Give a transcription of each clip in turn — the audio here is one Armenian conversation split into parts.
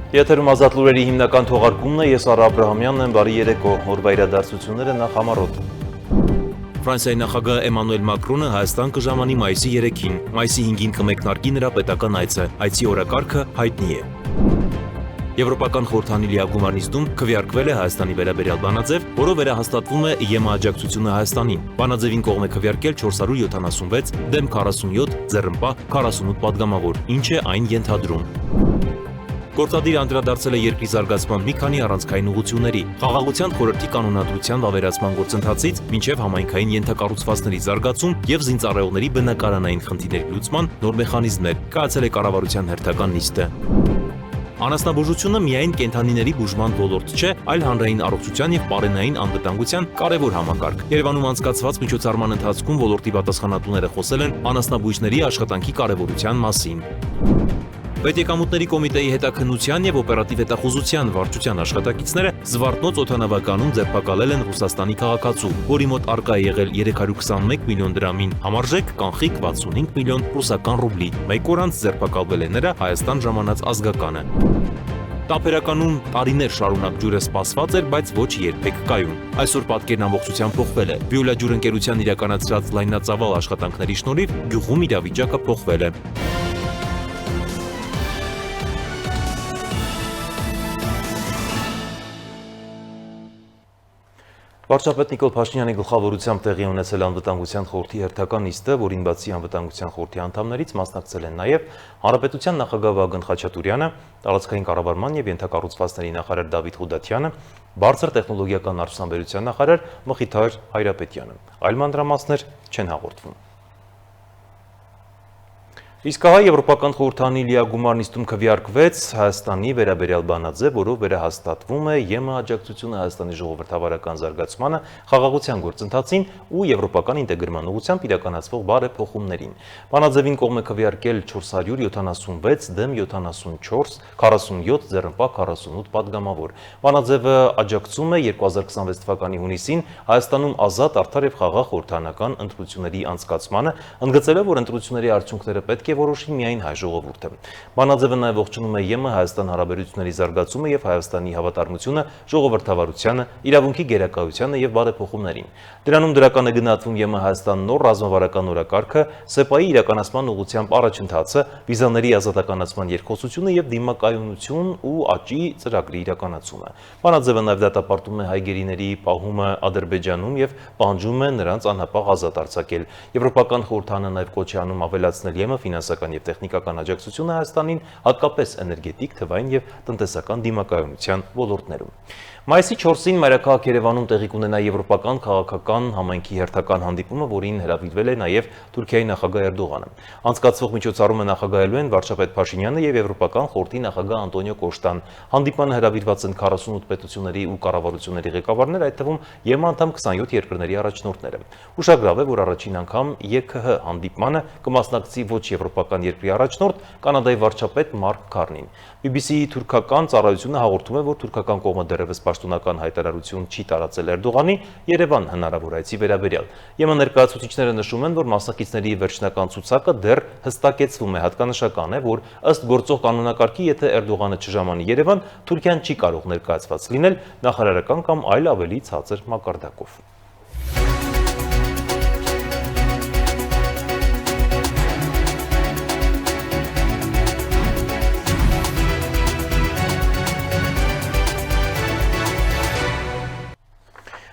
Եթերում ազատ լուրերի հիմնական թողարկումն է, ես Արա Աբրահամյանն եմ, բարի երեկո, օրվա իրադարձությունները նախ համառոտ։ Ֆրանսիայի նախագահ Էմանուել Մակրոնը Հայաստան կժամանի մայիսի 3-ին, մայիսի 5-ին կմեկնարկի նրա պետական այցը, այցի օրակարգը հայտնի է։ Եվրոպական խորհրդանի լիագումար նիստում քվեարկվել է Հայաստանի վերաբերյալ բանաձև, որով վերահաստատվում է ԵՄ աջակցությունը Հայաստանին։ Բանաձևին կողմ է քվեարկել 476 դեմ 47 ձեռնպահ 48 падգամավոր, ինչ է այն ենթադրում։ Գործադիր անդրադարձել է երկրի զարգացման մի քանի առանցքային ուղղությունների, խաղաղության խորհրդի կանոնադրության վավերացման գործընթացից մինչև համայնքային ենթակառուցվածքների զարգացում եւ զինծառայողների բնակարանային խնդիրների լուծման նոր մեխանիզմներ, կայացել է կառավարության հերթական նիստը։ Անասնաբուժությունը միայն կենդանիների բուժման ոլորտ չէ, այլ հանրային առողջության եւ պարենային անվտանգության կարևոր համակարգ։ Երևանում անցկացված միջոցառման ընթացքում ոլորտի պատասխանատուները խոսել են անասնաբույժների աշխատանքի կարևորության մասին։ Պետեկամուտների կոմիտեի հետաքննության եւ օպերատիվ հետախուզության վարչության աշխատակիցները Զվարթնոց օդանավականում ձերբակալել են Ռուսաստանի քաղաքացու, որի մոտ առկա է եղել 321 միլիոն դրամին համարժեք կանխիկ 65 միլիոն ռուսական ռուբլի։ Մեկ օր անց ձերբակալվել է նրա Հայաստան ժամանած ազգականը։ Տապերականում տարիներ շարունակ ջուրը սպասված էր, բայց ոչ երբեք կայուն։ Այսօր պատկերն ամբողջությամբ փոխվել է։ Վիոլաջուր ընկերության իրականացրած լայնածավալ աշխատանքների շնորհիվ գյուղում իրավիճակը փոխվել է։ Վարչապետ Նիկոլ Փաշինյանի գլխավորությամբ տեղի ունեցել անվտանգության խորհրդի հերթական նիստը, որին բացի անվտանգության խորհրդի անդամներից մասնակցել են նաև Հանրապետության նախագահ Վագն Խաչատուրյանը, տարածքային կառավարման եւ ենթակառուցվածքների նախարար Դավիթ Ղուդաթյանը, բարձր տեխնոլոգիական արդյունաբերության նախարար Մխիթար Հայրապետյանը։ Այլ մանրամասներ չեն հաղորդվում։ Իսկ հա Եվրոպական խորհրդանի լիագումար նիստում քվեարկվեց Հայաստանի վերաբերյալ բանաձև, որով վերահաստատվում է ԵՄ աջակցությունը Հայաստանի ժողովրդավարական զարգացմանը, խաղաղության գործընթացին ու եվրոպական ինտեգրման ուղղությամբ իրականացվող բարեփոխումներին։ Բանաձևին կողմ է քվեարկել 476 դեմ 74 47 ձեռնպահ 48 падգամավոր։ Բանաձևը աջակցում է 2026 թվականի հունիսին Հայաստանում ազատ, արդար եւ խաղաղ խորհրդանական ընտրությունների անցկացմանը, ընդգծելով, որ ընտրությունների արդյունքները պետք է որոշի միայն հայ ժողովուրդը։ Բանաձևը նաև ողջունում է ԵՄ Հայաստան հարաբերությունների զարգացումը եւ Հայաստանի հավատարմությունը ժողովրդավարությանը, իրավունքի գերակայությանը եւ բարեփոխումներին։ Դրանում դրական է գնահատվում ԵՄ Հայաստան նոր ռազմավարական օրակարգը, ՍԵՊԱ-ի իրականացման ուղղությամբ առաջընթացը, վիզաների ազատականացման երկխոսությունը եւ դիմակայունություն ու աճի ծրագրի իրականացումը։ Բանաձևը նաև դատապարտում է հայ գերիների պահումը Ադրբեջանում եւ պահանջում է նրանց անհապաղ ազատ արձակել։ Եվրոպական խորհրդանը նաև կոչ է անում ավելացնել ԵՄ ֆինանսական եւ տեխնիկական աջակցությունը Հայաստանին, հատկապես էներգետիկ, թվային եւ տնտեսական դիմակայունության ոլորտներում։ Մայիսի 4-ին մայրաքաղաք Երևանում տեղի կունենա եվրոպական քաղաքական համայնքի հերթական հանդիպումը, որին հրավիրվել է նաև Թուրքիայի նախագահ Էրդողանը։ Անցկացվող միջոցառումը նախագահելու են վարչապետ Փաշինյանը եւ Եվրոպական խորհրդի նախագահ Անտոնիո Կոշտան։ Հանդիպմանը հրավիրված են 48 պետությունների ու կառավարությունների ղեկավարներ, այդ թվում ԵՄ անդամ 27 երկրների առաջնորդները։ Ուշագրավ է, որ առաջին անգամ ԵՔՀ հանդիպմանը կմասնակցի ոչ եվրոպական երկրի առաջնորդ Կանադայի վարչապետ Մարկ Քարնին։ BBC-ի թուրքական ծառայությունը հաղորդում է, որ թուրքական կողմը դեռևս պաշտոնական հայտարարություն չի տարածել Էրդողանի Երևան հնարավոր այցի վերաբերյալ։ ԵՄ ներկայացուցիչները նշում են, որ մասնակիցների վերջնական ցուցակը դեռ հստակեցվում է։ Հատկանշական է, որ ըստ գործող կանոնակարգի, եթե Էրդողանը չժամանի Երևան, Թուրքիան չի կարող ներկայացված լինել նախարարական կամ այլ ավելի ցածր մակարդակով։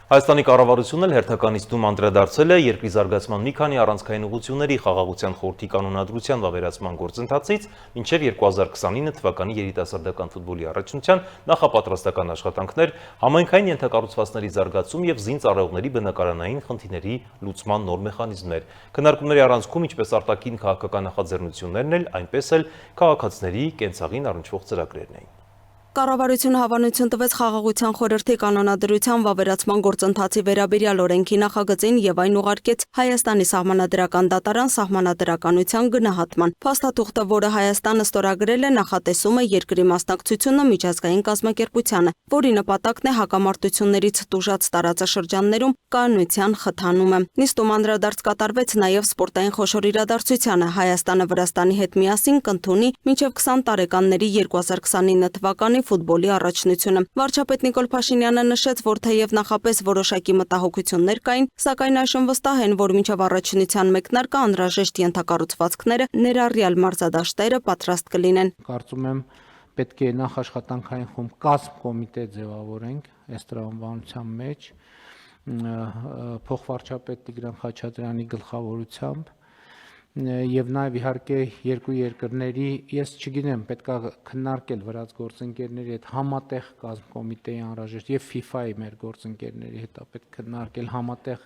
Հայաստանի կառավարությունն էլ հերթական նիստում անդրադարձել է երկրի զարգացման մի քանի առանցքային ուղղությունների, խաղաղության խորհրդի կանոնադրության վավերացման գործընթացից մինչև 2029 թվականի երիտասարդական ֆուտբոլի առաջնության նախապատրաստական աշխատանքներ, համայնքային ենթակառուցվածքների զարգացում եւ զինծառայողների բնակարանային խնդիրների լուծման նոր մեխանիզմներ։ Քննարկումների առանցքում ինչպես արտաքին քաղաքական նախաձեռնություններն էլ, այնպես էլ քաղաքացիների կենցաղին առնչվող ծրագրերն էին։ Կառավարությունը հավանություն տվեց Խաղաղության խորհրդի կանոնադրության վավերացման գործընթացի վերաբերյալ օրենքի նախագծին եւ այն ուղարկեց Հայաստանի սահմանադրական դատարան սահմանադրականության գնահատման։ Փաստաթուղթը, որը Հայաստանը ստորագրել է, նախատեսում է երկրի մասնակցությունը միջազգային կազմակերպությանը, որի նպատակն է հակամարտություններից տուժած տարածաշրջաններում կայունության խթանումը։ Նիստում անդրադարձ կատարվեց նաեւ սպորտային խոշոր իրադարձությանը։ Հայաստանը Վրաստանի հետ միասին կընդունի մինչեւ 20 տարեկանների 2029 թվականի ֆուտբոլի առաջնությունը։ Վարչապետ Նիկոլ Փաշինյանը նշեց, որ թեև նախապես որոշակի մտահոգություններ կային, սակայն այժմ վստահ են, որ մինչև առաջնության մեկնարկը անհրաժեշտ ենթակառուցվածքները, ներառյալ մարզադաշտերը պատրաստ կլինեն։ Կարծում եմ պետք է նախ աշխատանքային խումբ կազմ կոմիտե ձևավորենք այս տրամաբանության մեջ փոխվարչապետ Տիգրան Խաչատրյանի գլխավորությամբ եւ նաեւ իհարկե երկու երկրների, ես չգիտեմ, պետքա քննարկել վրաց գործընկերների հետ համատեղ կազմ կոմիտեի անհրաժեշտ եւ FIFA-ի մեր գործընկերների հետ պետք քննարկել համատեղ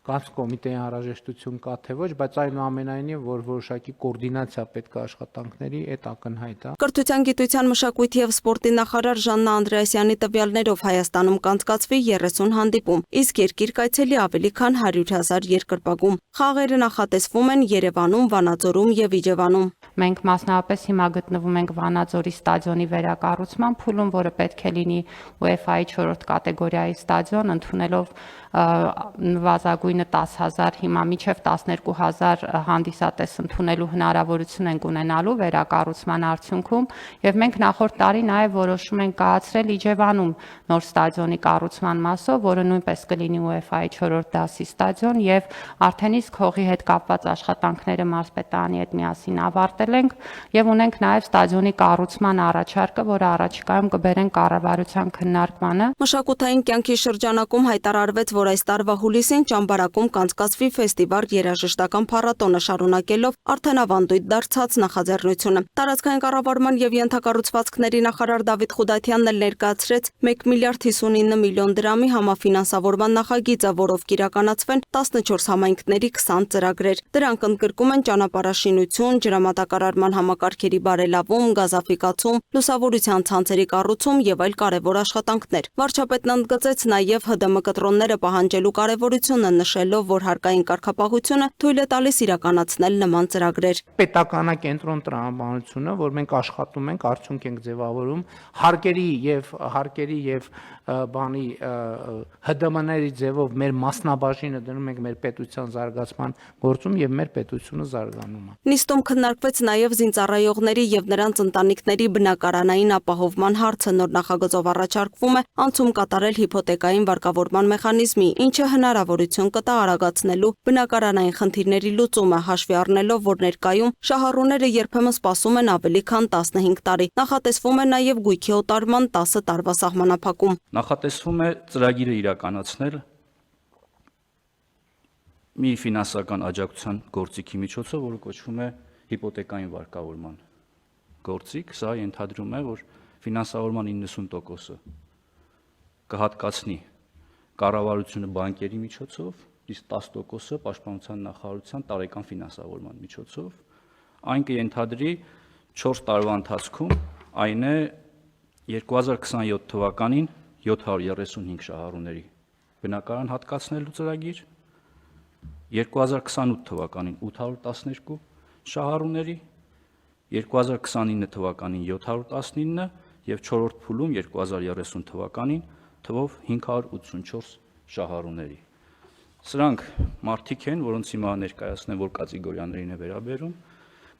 կազմ կոմիտեի անհրաժեշտություն կա թե ոչ, բայց այնուամենայնիվ որ որոշակի կոորդինացիա պետք է աշխատանքների, այդ ակնհայտ է։ Կրթության, գիտության, մշակույթի եւ սպորտի նախարար Ժաննա Անդրեասյանի տվյալներով Հայաստանում կանցկացվի 30 հանդիպում, իսկ երկիր կայցելի ավելի քան 100,000 երկրպագում։ Խաղերը նախատեսվում են Երևանում, Վանաձորում եւ Իջևանում։ Մենք մասնավորապես հիմա գտնվում ենք Վանաձորի ստադիոնի վերակառուցման փուլում, որը պետք է լինի UEFA-ի 4-րդ կատեգորիայի ստադիոն, ընդունելով նվազագույնը 10,000, հիմա մինչև 12,000 հանդիսատես ընդունելու հնարավորություն ենք ունենալու վերակառուցման արդյունքում, եւ մենք նախորդ տարի նաեւ որոշում ենք կայացրել Իջևանում նոր ստադիոնի կառուցման մասով, որը նույնպես կլինի UEFA-ի 4-րդ դասի ստադիոն, եւ արդեն իսկ հողի հետ կապված աշխատանքները մարզպետարանի հետ միասին ավարտել ենք եւ ունենք նաեւ ստադիոնի կառուցման առաջարկը, որը առաջիկայում կբերեն կառավարության քննարկմանը։ Մշակութային կյանքի շրջանակում հայտարարվեց, որ այս տարվա հուլիսին Ճամբարակում կանցկացվի ֆեստիվալ երաժշտական փառատոնը, շարունակելով արդեն ավանդույթ դարձած նախաձեռնությունը։ Տարածքային կառավարման եւ ենթակառուցվածքների նախարար Դավիթ Խուդատյանն էլ ներկայացրեց 1 միլիարդ 59 միլիոն դրամի համաֆինանսավորման նախագիծը, որով կիրականացվեն 14 համայնքների 20 ծրագրեր։ Դրանք ընդգրկում են ճանապարհաշինություն, ջրամատակարարման համակարգերի բարելավում, գազաֆիկացում, լուսավորության ցանցերի կառուցում եւ այլ կարևոր աշխատանքներ։ Վարչապետն ընդգծեց նաեւ ՀԴՄ կտրոնները պահանջելու կարևորությունը, նշելով, որ հարկային կարգապահությունը թույլ է տալիս իրականացնել նման ծրագրեր։ Պետականակենտրոն տրամաբանությունը, որ մենք աշխատում ենք, արդյունք ենք ձևավորում, հարկերի եւ բանի ՀԴՄ-ների ձևով մեր մասնաբաժինը դնում ենք մեր պետության զարգացման գործում եւ մեր պետությունը զարգանում է։ Նիստում քննարկվեց նաեւ զինծառայողների եւ նրանց ընտանիքների բնակարանային ապահովման հարցը։ Նոր նախագծով առաջարկվում է անցում կատարել հիփոթեկային վարկավորման մեխանիզմի, ինչը հնարավորություն կտա արագացնելու բնակարանային խնդիրների լուծումը, հաշվի առնելով, որ ներկայում շահառուները երբեմն սպասում են ավելի քան 15 տարի։ Նախատեսվում է նաեւ գույքի օտարման 10 տարվա սահմանափակում։ Նախատեսվում է ծրագիրը իրականացնել մի ֆինանսական աջակցության գործիքի միջոցով, որը կոչվում է հիպոթեկային վարկավորման գործիք։ Սա ենթադրում է, որ ֆինանսավորման 90%-ը կհատկացնի կառավարությունը բանկերի միջոցով, իսկ 10%-ը պաշտպանության նախարարության տարեկան ֆինանսավորման միջոցով։ Այն կենթադրի 4 տարվա ընթացքում, այն է 2027 թվականին 735 շահառուների բնակարան հատկացնելու ծրագիր, 2028 թվականին 812 շահառուների, 2029 թվականին 719 եւ 4-րդ փուլում 2030 թվականին թվով 584 շահառուների։ Սրանք մարդիկ են, որոնց հիմա ներկայացնեմ, որ կատեգորիաներին է վերաբերում,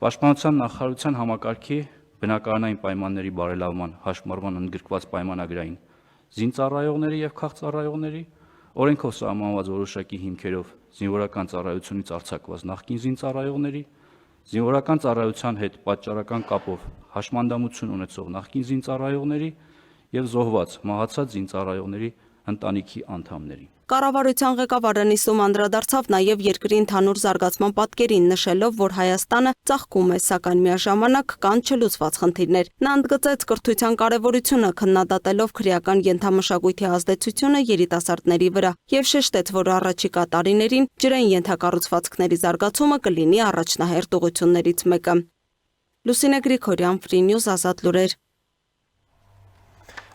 Պաշտպանության նախարարության համակարգի բնակարանային պայմանների բարելավման հաշմարման ընդգրկված պայմանագրային զինծառայողների եւ քաղծառայողների, օրենքով սահմանված որոշակի հիմքերով զինվորական ծառայությունից արձակված նախկին զինծառայողների, զինվորական ծառայության հետ պատճառական կապով հաշմանդամություն ունեցող նախկին զինծառայողների եւ զոհված մահացած զինծառայողների ընտանիքի անդամների։ Կառավարության ղեկավարը նիստում անդրադարձավ նաև երկրի ընդհանուր զարգացման պատկերին, նշելով, որ Հայաստանը ծաղկում է, սակայն միաժամանակ կան չլուծված խնդիրներ։ Նա ընդգծեց կրթության կարևորությունը, քննադատելով քրեական ենթամշակույթի ազդեցությունը երիտասարդների վրա եւ շեշտեց, որ առաջիկա տարիներին ջրային ենթակառուցվածքների զարգացումը կլինի առաջնահերթ ուղղություններից մեկը։ Լուսինե Գրիգորյան, Free News, Ազատ լուրեր։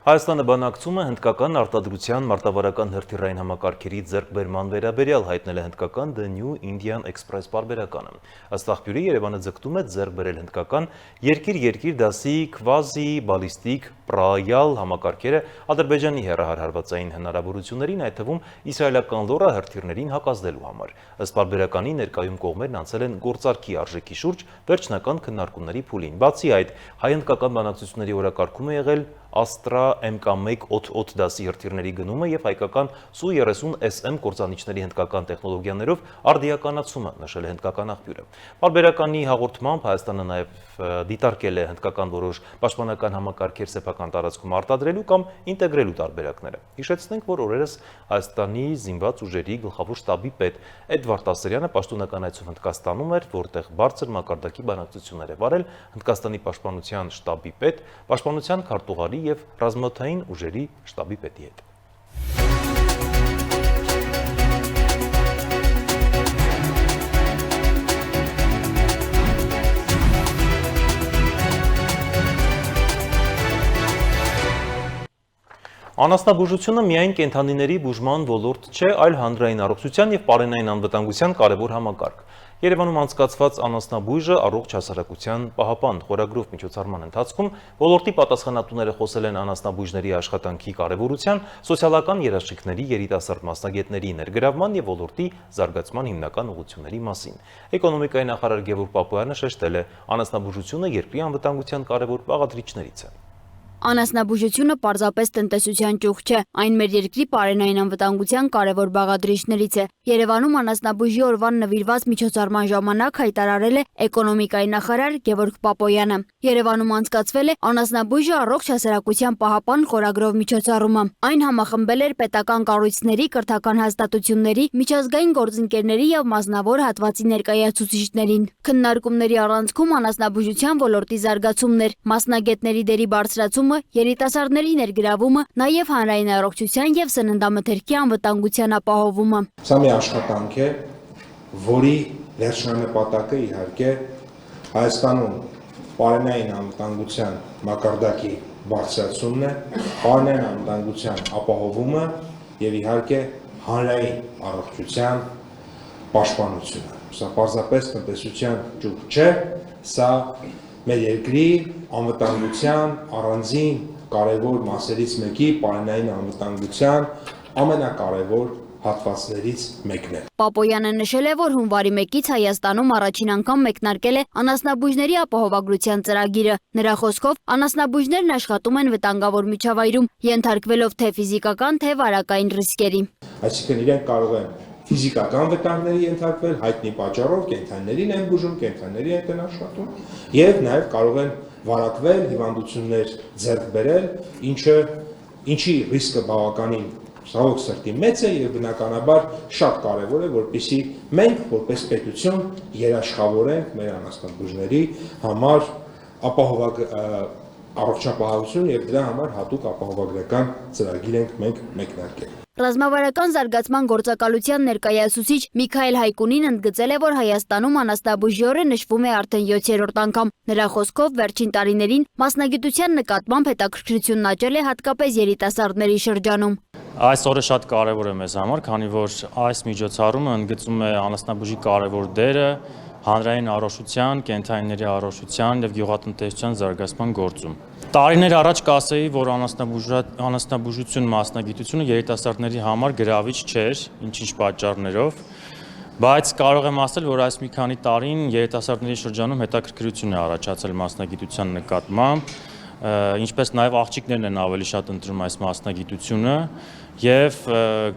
Հայաստանը բանակցում է հնդկական արտադրության մարտավարական հրթիռային համակարգերի ձեռքբերման վերաբերյալ, հայտնել է հնդկական The New Indian Express պարբերականը։ Ըստ աղբյուրի Երևանը ձգտում է ձեռք բերել հնդկական երկիր-երկիր դասի քվազի բալիստիկ պրայալ համակարգերը Ադրբեջանի հեռահար հարվածային հնարավորություններին, այդ թվում իսրայելական լոռա հրթիռներին հակազդելու համար։ Ըստ պարբերականի ներկայում կողմերն անցել են գործարքի արժեքի շուրջ վերջնական քննարկումների փուլին։ Բացի այդ, հայ-հնդկական բանակցությունների օրակարգում է եղել Astra MK1 օդ դասի հրթիռների գնումը եւ հայկական Su-30SM կործանիչների հնդկական տեխնոլոգիաներով արդիականացումը, նշել է հնդկական աղբյուրը։ Պարբերականի հաղորդմամբ Հայաստանը նաեւ դիտարկել է հնդկական որոշ պաշտպանական համակարգեր սեփական տարածքում արտադրելու կամ ինտեգրելու տարբերակները։ Հիշեցնենք, որ օրերս Հայաստանի զինված ուժերի գլխավոր շտաբի պետ Էդվարդ Ասրյանը պաշտոնական այցով Հնդկաստանում էր, որտեղ բարձր մակարդակի բանակցություններ է վարել Հնդկաստանի պաշտպանության շտաբի պետ, պաշտպանության քարտուղարի և ռազմաօդային ուժերի շտաբի պետի հետ։ Անասնաբուժությունը միայն կենդանիների բուժման ոլորտ չէ, այլ հանրային առողջության և պարենային անվտանգության կարևոր համակարգ։ Երևանում անցկացված անասնաբույժը առողջ հասարակության պահապան խորագրով միջոցառման ընթացքում ոլորտի պատասխանատուները խոսել են անասնաբույժների աշխատանքի կարևորության, սոցիալական երաշխիքների, երիտասարդ մասնագետների ներգրավման և ոլորտի զարգացման հիմնական ուղղությունների մասին։ Էկոնոմիկայի նախարար Գևորգ Պապոյանը շեշտել է, անասնաբուժությունը երկրի անվտանգության կարևոր բաղադրիչներից է։ Անասնաբուժությունը պարզապես տնտեսության ճյուղ չէ, այն մեր երկրի պարենային անվտանգության կարևոր բաղադրիչներից է։ Երևանում անասնաբույժի օրվան նվիրված միջոցառման ժամանակ հայտարարել է էկոնոմիկայի նախարար Գևորգ Պապոյանը։ Երևանում անցկացվել է անասնաբույժը առողջ հասարակության պահապան խորագրով միջոցառումը։ Այն համախմբել էր պետական կառույցների, կրթական հաստատությունների, միջազգային գործընկերների և մասնավոր հատվածի ներկայացուցիչներին։ Քննարկումների առանցքում անասնաբուժության ոլորտի զարգացումն էր, մասնագետների դերի բարձրացումը, երիտասարդների ներգրավումը, նաև հանրային առողջության և սննդամթերքի անվտանգության ապահովումը։ Սա մի աշխատանք է, որի վերջնանպատակը իհարկե Հայաստանում պարենային անվտանգության մակարդակի բարձրացումն է, պարենային անվտանգության ապահովումը և իհարկե հանրային առողջության պաշտպանությունը։ Սա պարզապես տնտեսության ճյուղ չէ, սա մեր երկրի անվտանգության առանձին կարևոր մասերից մեկի, պարենային անվտանգության ամենակարևոր հատվածներից մեկն է։ Պապոյանը նշել է, որ հունվարի 1-ից Հայաստանում առաջին անգամ մեկնարկել է անասնաբույժների ապահովագրության ծրագիրը։ Նրա խոսքով անասնաբույժներն աշխատում են վտանգավոր միջավայրում, ենթարկվելով թե ֆիզիկական, թե վարակային ռիսկերի։ Այսինքն իրենք կարող են ֆիզիկական վտանգների ենթարկվել, հայտնի պատճառով կենդանիներին են բուժում, կենդանիների հետ են աշխատում եւ նաեւ կարող են վարակվել, հիվանդություններ ձեռք բերել, ինչի ռիսկը բավականին ցավոք սրտի մեծ է եւ բնականաբար շատ կարեւոր է, որպեսզի մենք որպես պետություն երաշխավորենք մեր անասնաբուժների համար առողջապահություն եւ դրա համար հատուկ ապահովագրական ծրագիր ենք մենք մեկնարկել։ Ռազմավարական զարգացման գործակալության ներկայացուցիչ Միքայել Հայկունին ընդգծել է, որ Հայաստանում անասնաբույժի օրը նշվում է արդեն 7-րդ անգամ։ Նրա խոսքով վերջին տարիներին մասնագիտության նկատմամբ հետաքրքրությունն աճել է հատկապես երիտասարդների շրջանում։ Այս օրը շատ կարևոր է մեզ համար, քանի որ այս միջոցառումը ընդգծում է անասնաբուժի կարևոր դերը հանրային առողջության, կենդանիների առողջության եւ գյուղատնտեսության զարգացման գործում։ Տարիներ առաջ կասեի, որ անասնաբուժություն մասնագիտությունը երիտասարդների համար գրավիչ չէր, ինչ-ինչ պատճառներով, բայց կարող եմ ասել, որ այս մի քանի տարին երիտասարդների շրջանում հետաքրքրություն է առաջացել մասնագիտության նկատմամբ, ինչպես նաև աղջիկներն են ավելի շատ ընտրում այս մասնագիտությունը եւ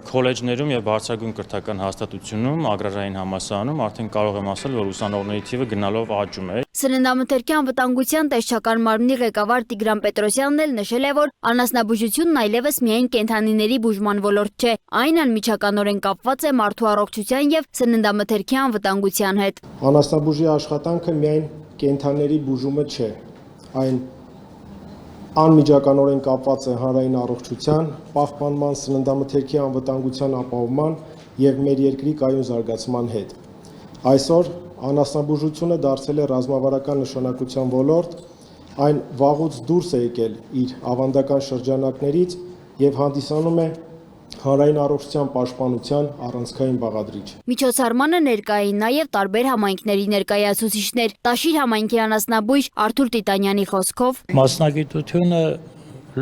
քոլեջներում եւ բարձրագույն կրթական հաստատությունում, ագրարային համալսարանում արդեն կարող եմ ասել, որ ուսանողների թիվը գնալով աճում է։ Սննդամթերքի անվտանգության տեսչական մարմնի ղեկավար Տիգրան Պետրոսյանն էլ նշել է, որ անասնաբուժությունն այլևս միայն կենդանիների բուժման ոլորտ չէ, այն անմիջականորեն կապված է մարդու առողջության եւ սննդամթերքի անվտանգության հետ։ Անասնաբուժի աշխատանքը միայն կենդանիների բուժումը չէ, այն անմիջականորեն կապված է հանրային առողջության, պահպանման, սննդամթերքի անվտանգության ապահովման եւ մեր երկրի կայուն զարգացման հետ։ Այսօր անասնաբուժությունը դարձել է ռազմավարական նշանակության ոլորտ, այն վաղուց դուրս է եկել իր ավանդական շրջանակներից եւ հանդիսանում է հանրային առողջության պաշտպանության առանցքային բաղադրիչ։ Միջոցառմանը ներկային նաև տարբեր համայնքների ներկայացուցիչներ։ Տաշիր համայնքի անասնաբույժ Արթուր Տիտանյանի խոսքով մասնագիտությունը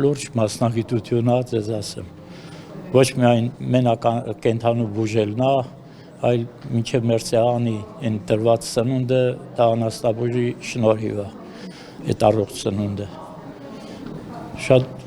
լուրջ մասնագիտություն է, ձեզ ասեմ։ Ոչ միայն մենակ կենթանու բուժելն է, այլ մինչև մեր սեղանի այն տրված սնունդը դա անասնաբույժի շնորհիվ է, այդ առողջ սնունդը։ Շատ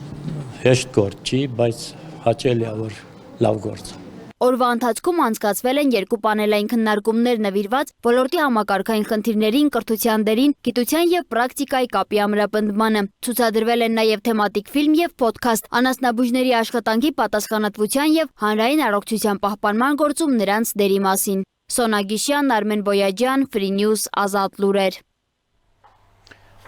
հեշտ գործ չի, բայց հաճելի է, որ լավ գործ։ Օրվա ընթացքում անցկացվել են երկու պանելային քննարկումներ նվիրված ոլորտի համակարգային խնդիրներին, կրթության դերին, գիտության եւ պրակտիկայի կապի ամրապնդմանը։ Ցուցադրվել են նաեւ թեմատիկ ֆիլմ եւ ոդքասթ, անասնաբույժների աշխատանքի պատասխանատվության եւ հանրային առողջության պահպանման գործում նրանց դերի մասին։ Սոնա Գիշյան, Արմեն Բոյաջյան, Free News, Ազատ լուրեր։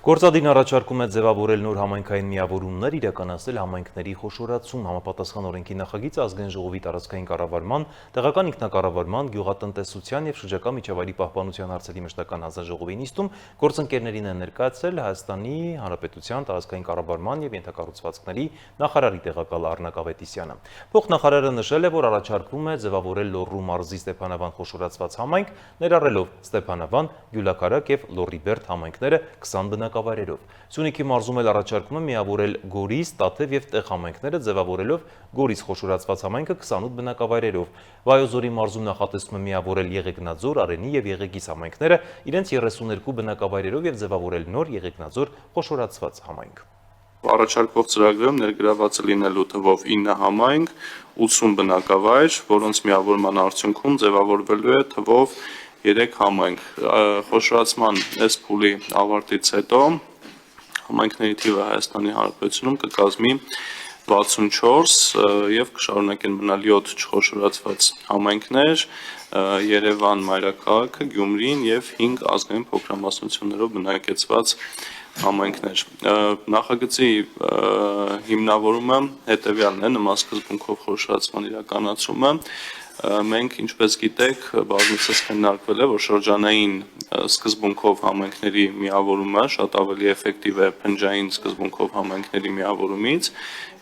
Գործադին առաջարկում է ձևավորել նոր համայնքային միավորումներ, իրականացնել համայնքների խոշորացում, համապատասխան օրենքի նախագիծը ազգային ժողովի տարածքային կառավարման, տեղական ինքնակառավարման, գյուղատնտեսության եւ շրջակա միջավայրի պահպանության հարցերի մշտական հանձնաժողովի նիստում գործընկերներին է ներկայացրել Հայաստանի Հանրապետության տարածքային կառավարման եւ ենթակառուցվածքների նախարարի տեղակալ Առնակ Ավետիսյանը։ Փոխնախարարը նշել է, որ առաջարկվում է ձևավորել Լոռու մարզի Ստեփանավան խոշորացված համայնք, ներառելով Ստեփանավան, Գյուլաքարակ եւ Լոռիբերդ համայնքները 20 բնակավայրերով։ Սյունիքի մարզում էլ առաջարկում է միավորել Գորիս, Տաթև եւ Տեղ համայնքները, ձևավորելով Գորիս խոշորացված համայնքը 28 բնակավայրերով։ Վայոց ձորի մարզում նախատեսվում է միավորել Եղեգնաձոր, Արենի եւ Եղեգիս համայնքները իրենց 32 բնակավայրերով եւ ձևավորել նոր Եղեգնաձոր խոշորացված համայնք։ Առաջարկվող ծրագրում ներգրաված լինելու թվով 9 համայնք, 80 բնակավայր, որոնց միավորման արդյունքում ձևավորվելու է թվով 3 համայնք։ Խոշորացման այս փուլի ավարտից հետո համայնքների թիվը Հայաստանի Հանրապետությունում կկազմի 64 եւ կշարունակեն մնալ 7 չխոշորացված համայնքներ՝ Երևան, Մայրաքաղաքը, Գյումրին եւ 5 ազգային փոքրամասնություններով բնակեցված համայնքներ։ Նախագծի հիմնավորումը հետեւյալն է՝ նման սկզբունքով խոշորացման իրականացումը։ Մենք, ինչպես գիտեք, բազմիցս քննարկվել է, որ շրջանային սկզբունքով համայնքների միավորումը շատ ավելի էֆեկտիվ է փնջային սկզբունքով համայնքների միավորումից,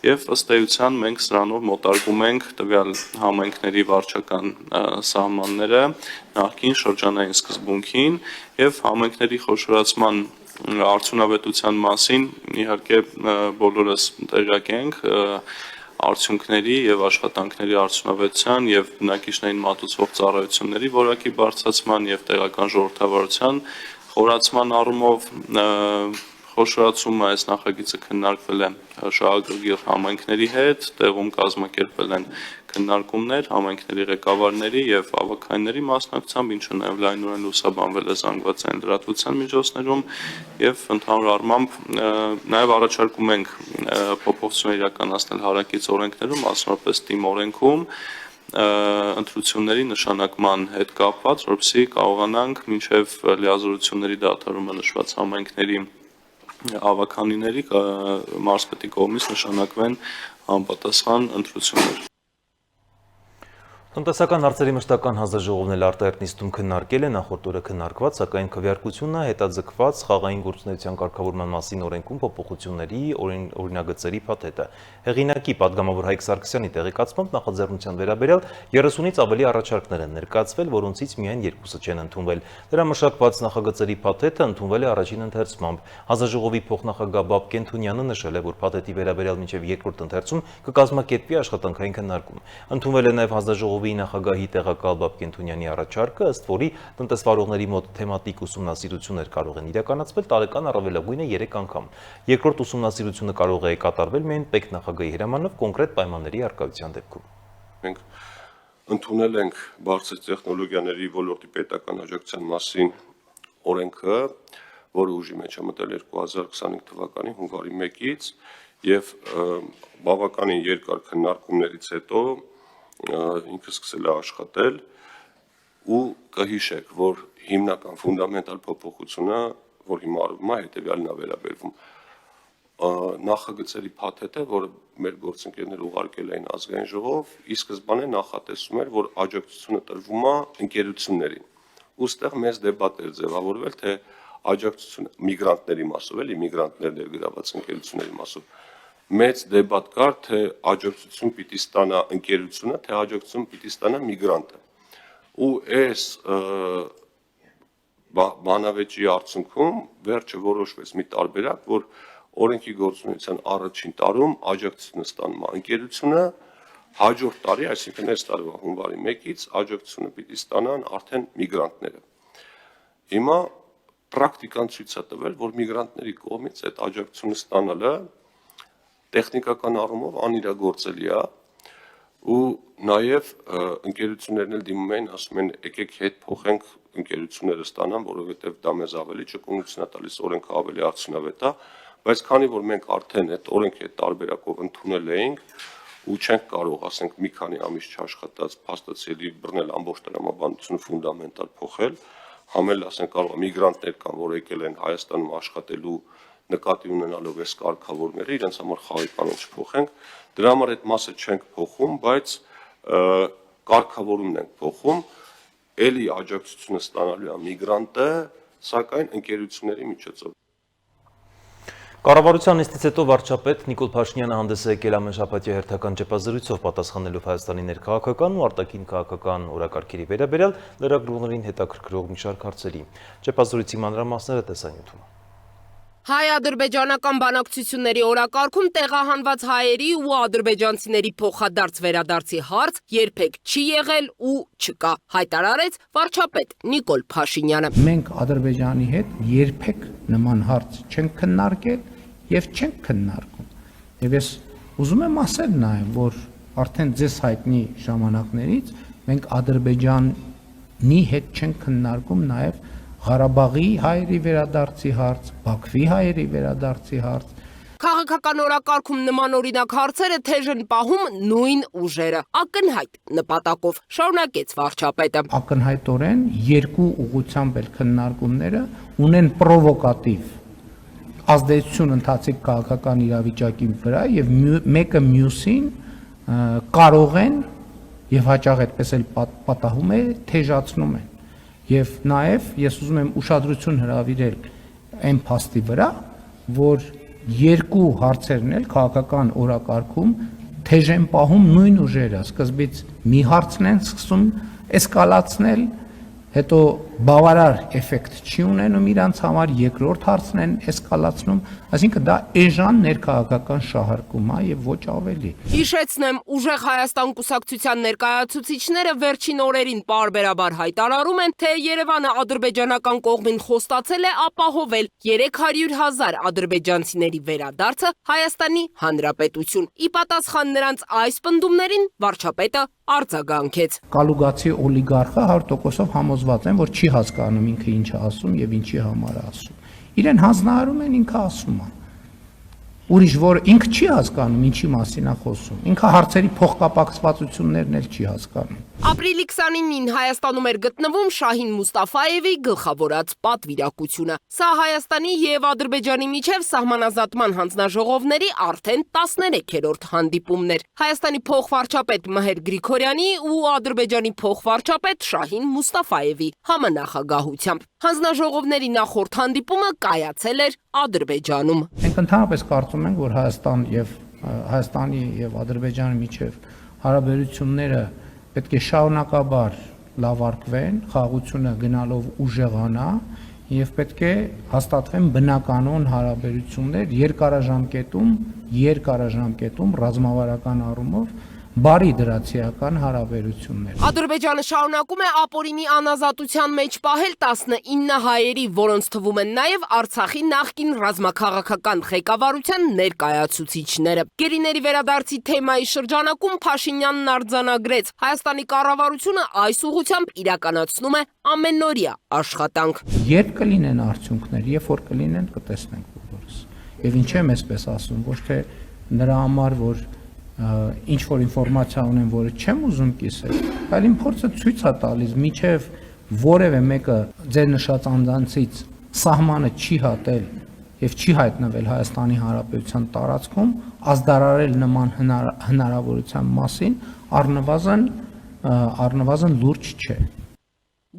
եւ ըստ էության մենք սրանով մոտարկում ենք տվյալ համայնքների վարչական սահմանները նախկին շրջանային սկզբունքին եւ համայնքների խոշորացման արդյունավետության մասին իհարկե բոլորս տեղյակ ենք արդյունքների եւ աշխատանքների արդյունավետության եւ բնակիչներին մատուցվող ծառայությունների որակի բարձրացման եւ տեղական ժողովրդավարության խորացման առումով խոշորացումը այս նախագիծը քննարկվել է շահագրգիռ համայնքների հետ, տեղում կազմակերպվել են քննարկումներ համայնքների ղեկավարների եւ ավագայինների մասնակցությամբ, ինչը նաեւ լայնորեն լուսաբանվել է զանգվածային լրատվության միջոցներում եւ ընդհանուր առմամբ նաեւ առաջարկում ենք փոփոխություններ իրականացնել հարակից օրենքներում, մասնավորապես ՏԻՄ օրենքում ընտրությունների նշանակման հետ կապված, որպեսզի կարողանանք մինչեւ լիազորությունների դադարումը նշված համայնքների ավականիների մարզպետի կողմից նշանակվեն համապատասխան ընտրություններ։ Տնտեսական հարցերի մշտական հանձնաժողովն էլ արտահերթ նիստում քննարկել է նախորդ օրը քննարկված, սակայն քվեարկությունը հետաձգված խաղային գործունեության կարգավորման մասին օրենքում փոփոխությունների օրինագծերի փաթեթը։ Հեղինակի պատգամավոր Հայկ Սարգսյանի տեղեկացմամբ նախաձեռնության վերաբերյալ 30-ից ավելի առաջարկներ են ներկայացվել, որոնցից միայն 2-ը չեն ընդունվել։ Դրա մշակված նախագծերի փաթեթը ընդունվել է առաջին ընթերցմամբ։ Հանձնաժողովի փոխնախագահ Բաբ Կենթունյանը նշել է, որ փաթեթի վերաբերյալ մինչև երկրորդ ընթերցում կկազմակերպվի աշխատանքային քննարկում։ Ընդունվել է նաև հանձնաժողովի նախագահի տեղակալ Բաբ Կենթունյանի առաջարկը, ըստ որի տնտեսվարողների մոտ թեմատիկ ուսումնասիրություններ կարող են իրականացվել տարեկան առավելագույնը 3 անգամ։ Երկրորդ ուսումնասիրությունը կարող է կատարվել միայն պետ նախագահի հրամանով կոնկրետ պայմանների առկայության դեպքում։ Մենք ընդունել ենք բարձր տեխնոլոգիաների ոլորտի պետական աջակցության մասին օրենքը, որը ուժի մեջ է մտել 2025 թվականի հունվարի 1-ից եւ բավականին երկար քննարկումներից հետո ինքը սկսել է աշխատել ու կհիշեք, որ հիմնական ֆունդամենտալ փոփոխությունը, որ հիմա արվում է, հետեւյալն է վերաբերվում նախագծերի փաթեթը, որը մեր գործընկերները ուղարկել էին ազգային ժողով, ի սկզբանե նախատեսում էր, որ աջակցությունը տրվում է ընկերություններին։ Ոստեղ մեծ դեպատ էր ձևավորվել, թե աջակցությունը միգրանտների մասով, էլի միգրանտներ ներգրաված ընկերությունների մասով մեծ դեբատ կար, թե աջակցություն պիտի ստանա ընկերությունը, թե աջակցություն պիտի ստանա միգրանտը։ Ու այս բանավեճի արդյունքում վերջը որոշվեց մի տարբերակ, որ օրենքի գործունեության առաջին տարում աջակցությունը ստանում է ընկերությունը, հաջորդ տարի, այսինքն այս տարվա հունվարի 1-ից աջակցությունը պիտի ստանան արդեն միգրանտները։ Հիմա պրակտիկան ցույց է տվել, որ միգրանտների կողմից այդ աջակցությունը ստանալը տեխնիկական առումով անիրագործելի է ու նաև ընկերություններն էլ դիմում են, ասում են եկեք հետ փոխենք ընկերությունները ստանան, որովհետև դա մեզ ավելի ճկունություն է տալիս, օրենքը ավելի արդյունավետ է, բայց քանի որ մենք արդեն այդ օրենքի տարբերակով ընդունել էինք ու չենք կարող, ասենք, մի քանի ամիս չաշխատած փաստացիելի բռնել ամբողջ տրամաբանությունը ֆունդամենտալ փոխել, համ էլ ասենք կարող է միգրանտներ կան, որ եկել են Հայաստանում աշխատելու նկատի ունենալով այս կարգավորները, իրենց համար խաղի կանոն չփոխենք, դրա համար այդ մասը չենք փոխում, բայց կարգավորումն ենք փոխում, էլի աջակցությունը ստանալու է միգրանտը, սակայն ընկերությունների միջոցով։ Կառավարության նիստից հետո վարչապետ Նիկոլ Փաշինյանը հանդես է եկել ամենաշաբաթյա հերթական ճեպազրույցով պատասխանելով Հայաստանի ներքաղաքական ու արտաքին քաղաքական օրակարգերի վերաբերյալ լրագրողներին հետաքրքրող մի շարք հարցերի։ Ճեպազրույցի մանրամասները տեսանյութում։ Հայ-ադրբեջանական բանակցությունների օրակարգում տեղահանված հայերի ու ադրբեջանցիների փոխադարձ վերադարձի հարց երբեք չի եղել ու չկա, հայտարարեց վարչապետ Նիկոլ Փաշինյանը։ Մենք Ադրբեջանի հետ երբեք նման հարց չենք քննարկել եւ չենք քննարկում։ Եվ ես ուզում եմ ասել նաեւ, որ արդեն ձեզ հայտնի ժամանակներից մենք Ադրբեջանի հետ չենք քննարկում նաեւ Ղարաբաղի հայերի վերադարձի հարց, Բաքվի հայերի վերադարձի հարց։ Քաղաքական օրակարգում նման օրինակ հարցերը թեժ են պահում նույն ուժերը, ակնհայտ նպատակով, շարունակեց վարչապետը։ Ակնհայտորեն երկու ուղղությամբ էլ քննարկումները ունեն պրովոկատիվ ազդեցություն ընթացիկ քաղաքական իրավիճակի վրա եւ մեկը մյուսին կարող են եւ հաճախ այդպես էլ պատահում է թեժացնում են։ Եվ նաև ես ուզում եմ ուշադրություն հրավիրել այն փաստի վրա, որ երկու հարցերն էլ քաղաքական օրակարգում թեժ են պահում նույն ուժերը, սկզբից մի հարցն են սկսում էսկալացնել, հետո բավարար էֆեկտ չի ունենում իրանց համար, երկրորդ հարցն են էսկալացնում, այսինքն դա էժան ներքաղաքական շահարկում է եւ ոչ ավելի։ Հիշեցնեմ, ուժեղ Հայաստան կուսակցության ներկայացուցիչները վերջին օրերին պարբերաբար հայտարարում են, թե Երևանը ադրբեջանական կողմին խոստացել է ապահովել 300,000 ադրբեջանցիների վերադարձը Հայաստանի Հանրապետություն։ Ի պատասխան նրանց այս պնդումներին վարչապետը արձագանքեց։ Կալուգացի օլիգարխը 100%-ով համոզված են, որ չի հասկանում ինքը ինչ է ասում եւ ինչի համար է ասում։ Իրեն հանձնարարում են, ինքը ասում է։ Ուրիշ որ ինքը չի հասկանում ինչի մասին է խոսում։ Ինքը հարցերի փոխկապակցվածություններն էլ չի հասկանում։ Ապրիլի 29-ին Հայաստանում էր գտնվում Շահին Մուստաֆայևի գլխավորած պատվիրակությունը։ Սա Հայաստանի եւ Ադրբեջանի միջև սահմանազատման հանձնաժողովների արդեն 13-րդ հանդիպումն էր։ Հայաստանի փոխվարչապետ Մհեր Գրիգորյանի ու Ադրբեջանի փոխվարչապետ Շահին Մուստաֆայևի համանախագահությամբ։ Հանձնաժողովների նախորդ հանդիպումը կայացել էր Ադրբեջանում։ Մենք ընդհանրապես կարծում ենք, որ Հայաստանի եւ Ադրբեջանի միջև հարաբերությունները պետք է շարունակաբար լավարկվեն, խաղաղությունը գնալով ուժեղանա եւ պետք է հաստատվեն բնականon հարաբերություններ երկարաժամկետում ռազմավարական առումով բարի դրացիական հարաբերություններ։ Ադրբեջանը շարունակում է ապօրինի անազատության մեջ պահել 19 հայերի, որոնց թվում են նաև Արցախի նախկին ռազմաքաղաքական ղեկավարության ներկայացուցիչները։ Գերիների վերադարձի թեմայի շրջանակում Փաշինյանն արձանագրեց. Հայաստանի կառավարությունը այս ուղղությամբ իրականացնում է ամենօրյա աշխատանք։ Երբ կլինեն արդյունքներ, երբ որ կլինեն, կտեսնենք բոլորս։ Եվ ինչ եմ այսպես ասում, ոչ թե նրա համար, որ ինչ որ ինֆորմացիա ունեմ, որը չեմ ուզում կիսել, այլ իմ փորձը ցույց է տալիս, միջև որևէ մեկը ձեր նշած անձանցից սահմանը չի հատել եւ չի հայտնվել Հայաստանի Հանրապետության տարածքում, ազդարարել նման հնարավորության մասին առնվազն լուրջ չէ։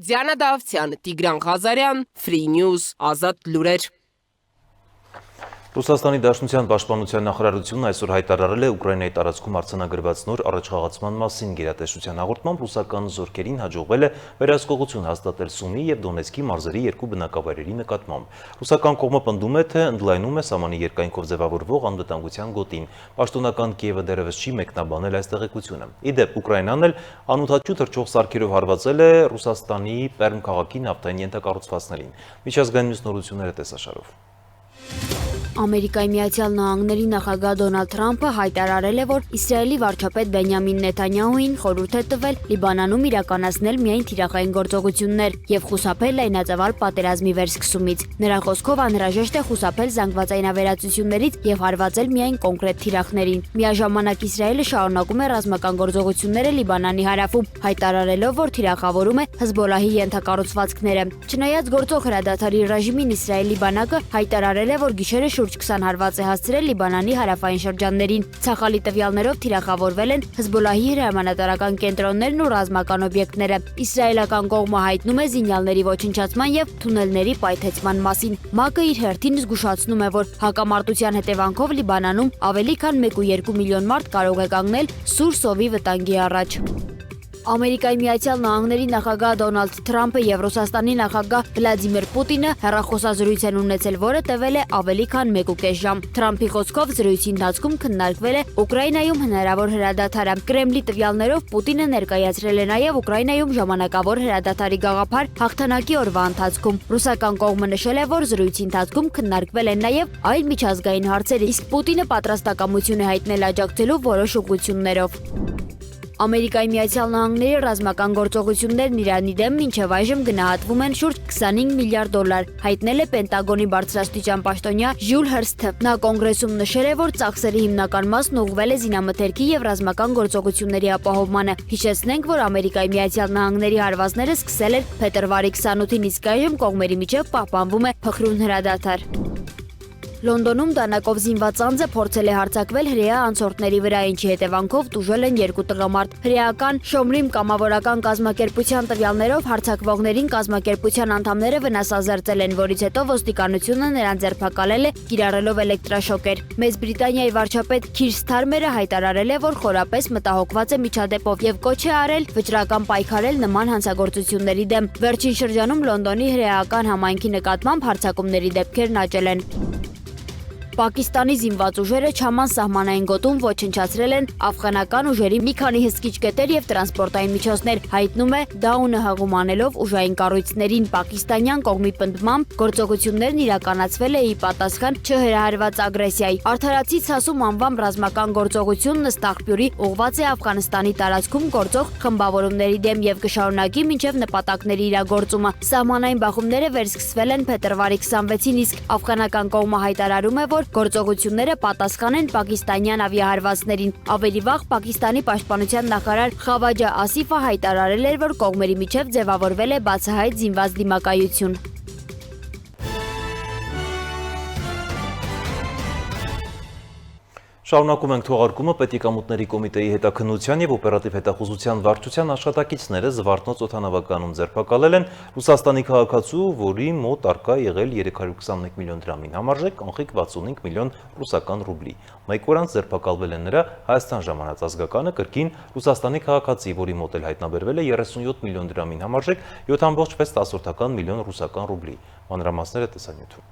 Դիանա Դավթյան, Տիգրան Ղազարյան, Free News, Ազատ լուրեր։ Ռուսաստանի Դաշնության պաշտպանության նախարարությունն այսօր հայտարարել է Ուկրաինայի տարածքում արձանագրված նոր առաջխաղացման մասին գերատեսչության հաղորդմամբ ռուսական զորքերին հաջողվել է վերահսկողություն հաստատել Սումի և Դոնեցկի մարզերի երկու բնակավայրերի նկատմամբ։ Ռուսական կողմը պնդում է, թե ընդլայնում է սահմանի երկայնքով ձևավորվող անվտանգության գոտին։ Պաշտոնական Կիևը դեռևս չի մեկնաբանել այս տեղեկությունը։ Ի դեպ, Ուկրաինան էլ անօդաչու թռչող սարքերով հարվածել է Ռուսաստանի Պերմ քաղաքի նավթային ենթակառուցվածքներին։ Միջազգային մյուս նորությունները տեսաշարով։ Ամերիկայի Միացյալ Նահանգների նախագահ Դոնալդ Թրամփը հայտարարել է, որ Իսրայելի վարչապետ Բենյամին Նեթանյահուին խորհուրդ է տվել Լիբանանում իրականացնել միայն թիրախային գործողություններ եւ խուսափել լայնածավալ պատերազմի վերսկսումից։ Նրա խոսքով անհրաժեշտ է խուսափել զանգվածային ավերածություններից եւ հարվածել միայն կոնկրետ թիրախներին։ Միաժամանակ Իսրայելը շարունակում է ռազմական գործողությունները Լիբանանի հարավում, հայտարարելով, որ թիրախավորում է Հեզբոլահի ենթակառուցվածքները։ Չնայած գործող հրադադարի ռեժիմին Իսրայելի բանակը հայտարարել է, որ գիշերը շուրջ 20 հարված է հասցրել Լիբանանի հարավային շրջաններին։ Ցախալի տվյալներով թիրախավորվել են Հեզբոլահի հրամանատարական կենտրոններն ու ռազմական օբյեկտները։ Իսրայելական կողմը հայտնում է զինյալների ոչնչացման եւ թունելների պայթեցման մասին։ ՄԱԿ-ը իր հերթին զգուշացնում է, որ հակամարտության հետևանքով Լիբանանում ավելի քան 1.2 միլիոն մարդ կարող է կանգնել սուր սովի վտանգի առաջ։ Ամերիկայի Միացյալ Նահանգների նախագահ Դոնալդ Թրամփը եւ Ռուսաստանի նախագահ Վլադիմիր Պուտինը հեռախոսազրույց են ունեցել, որը տևել է ավելի քան 1.5 ժամ։ Թրամփի խոսքով զրույցի ընթացքում քննարկվել է Ուկրաինայում հնարավոր հրադադարը։ Կրեմլի տվյալներով Պուտինը ներկայացրել է նաեւ Ուկրաինայում ժամանակավոր հրադադարի գաղափար հաղթանակի օրվա ընթացքում։ Ռուսական կողմը նշել է, որ զրույցի ընթացքում քննարկվել են նաեւ այլ միջազգային հարցեր, իսկ Պուտինը պատրաստակամություն է հայտնել աջակցելու որոշ ուղղություններով։ Ամերիկայի Միացյալ Նահանգների ռազմական գործողություններն Իրանի դեմ մինչև այժմ գնահատվում են շուրջ 25 միլիարդ դոլար, հայտնել է Պենտագոնի բարձրաստիճան պաշտոնյա Ժյուլ Հըրսթը։ Նա կոնգրեսում նշել է, որ ծախսերի հիմնական մասն ուղղվել է զինամթերքի եւ ռազմական գործողությունների ապահովմանը։ Հիշեցնենք, որ Ամերիկայի Միացյալ Նահանգների հարվածները սկսել են փետրվարի 28-ին, իսկ այժմ կողմերի միջև պահպանվում է փխրուն հրադադար։ Լոնդոնում դանակով զինված անձը փորձել է հարձակվել հրեա անցորդների վրա, ինչի հետևանքով տուժել են 2 տղամարդ։ Հրեական Շոմրիմ կամավորական կազմակերպության տվյալներով հարձակվողներին կազմակերպության անդամները վնասազերծել են, որից հետո ոստիկանությունը նրան ձերբակալել է կիրառելով էլեկտրաշոկեր։ Մեծ Բրիտանիայի վարչապետ Քիր Սթարմերը հայտարարել է, որ խորապես մտահոգված է միջադեպով եւ կոչ է արել վճռական պայքարել նման հանցագործությունների դեմ։ Վերջին շրջանում Լոնդոնի հրեական համայնքի նկատմամբ հարձակումների դեպքերն աճել են։ Պակիստանի զինված ուժերը Չաման սահմանային գոտում ոչնչացրել են աֆղանական ուժերի մի քանի հսկիչ կետեր եւ տրանսպորտային միջոցներ, հայտնում է Դաունը հղում անելով ուժային կառույցներին։ Պակիստանյան կողմի պնդմամբ գործողություններն իրականացվել է ի պատասխան չհրահրված ագրեսիայի։ Արդարացի ցասում անվամբ ռազմական գործողությունն ըստ աղբյուրի ուղղված է Աֆղանստանի տարածքում գործող խմբավորումների դեմ եւ կշարունակի մինչեւ նպատակների իրագործումը։ Սահմանային բախումները վերսկսվել են փետրվարի 26-ին, իսկ աֆղանական կողմը հայտարարում է, որ գործողությունները պատասխան են պակիստանյան ավիահարվածներին։ Ավելի վաղ Պակիստանի պաշտպանության նախարար Խավաջա Ասիֆը հայտարարել էր, որ կողմերի միջև ձևավորվել է բացահայտ զինված դիմակայություն։ Շարունակում ենք թողարկումը Պետիկամուտների կոմիտեի հետաքննության եւ օպերատիվ հետախուզության վարչության աշխատակիցները Զվարթնոց օդանավականում ձերբակալել են Ռուսաստանի քաղաքացու, որի մոտ արկա եղել 321 միլիոն դրամին համարժեք կանխիկ 65 միլիոն ռուսական ռուբլի։ Մեկ օր անց ձերբակալվել են նրա Հայաստան ժամանած ազգականը կրկին Ռուսաստանի քաղաքացի, որի մոտ էլ հայտնաբերվել է 37 միլիոն դրամին համարժեք 7.6 միլիոն ռուսական ռուբլի։ Մանրամասները տեսանյութում։